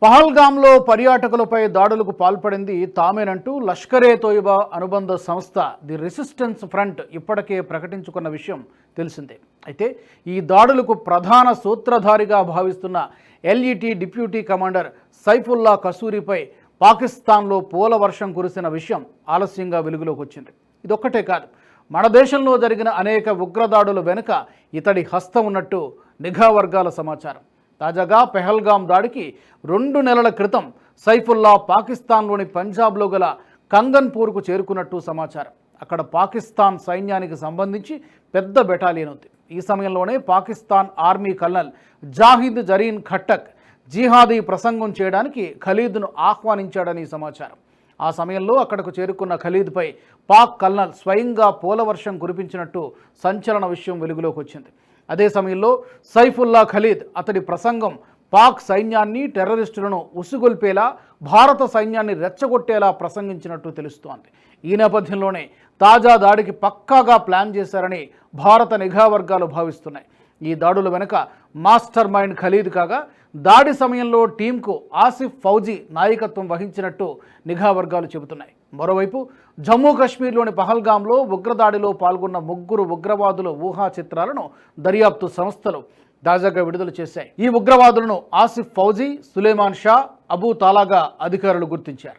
పహల్గామ్లో పర్యాటకులపై దాడులకు పాల్పడింది తామేనంటూ లష్కరే తోయిబా అనుబంధ సంస్థ ది రెసిస్టెన్స్ ఫ్రంట్ ఇప్పటికే ప్రకటించుకున్న విషయం తెలిసిందే. అయితే ఈ దాడులకు ప్రధాన సూత్రధారిగా భావిస్తున్న ఎల్ఈటీ డిప్యూటీ కమాండర్ సైఫుల్లా కసూరిపై పాకిస్తాన్లో పూల వర్షం కురిసిన విషయం ఆలస్యంగా వెలుగులోకి వచ్చింది. ఇదొక్కటే కాదు, మన దేశంలో జరిగిన అనేక ఉగ్రదాడుల వెనుక ఇతడి హస్తం ఉన్నట్టు నిఘా వర్గాల సమాచారం. తాజాగా పెహల్గాం దాడికి 2 నెలల క్రితం సైఫుల్లా పాకిస్తాన్లోని పంజాబ్లో గల కంగన్పూర్కు చేరుకున్నట్టు సమాచారం. అక్కడ పాకిస్తాన్ సైన్యానికి సంబంధించి పెద్ద బెటాలియన్ ఉంది. ఈ సమయంలోనే Pakistan army colonel Zahid Zareen Khattak jihadi ప్రసంగం చేయడానికి ఖలీద్ను ఆహ్వానించాడని సమాచారం. ఆ సమయంలో అక్కడకు చేరుకున్న ఖలీద్పై పాక్ కల్నల్ స్వయంగా పూలవర్షం కురిపించినట్టు సంచలన విషయం వెలుగులోకి వచ్చింది. అదే సమయంలో సైఫుల్లా ఖలీద్ అతడి ప్రసంగం పాక్ సైన్యాన్ని, టెర్రరిస్టులను ఉసుగొల్పేలా, భారత సైన్యాన్ని రెచ్చగొట్టేలా ప్రసంగించినట్టు తెలుస్తోంది. ఈ నేపథ్యంలోనే తాజా దాడికి పక్కాగా ప్లాన్ చేశారని భారత నిఘా వర్గాలు భావిస్తున్నాయి. ఈ దాడుల వెనుక మాస్టర్ మైండ్ ఖలీద్ కాగా, దాడి సమయంలో టీంకు ఆసిఫ్ ఫౌజీ నాయకత్వం వహించినట్టు నిఘా వర్గాలు చెబుతున్నాయి. మరోవైపు జమ్మూ కాశ్మీర్లోని పహల్గాంలో ఉగ్రదాడిలో పాల్గొన్న 3 ఉగ్రవాదుల ఊహా చిత్రాలను దర్యాప్తు సంస్థలు తాజాగా విడుదల చేశాయి. ఈ ఉగ్రవాదులను ఆసిఫ్ ఫౌజీ, సులేమాన్ షా, అబూ తాలాగా అధికారులు గుర్తించారు.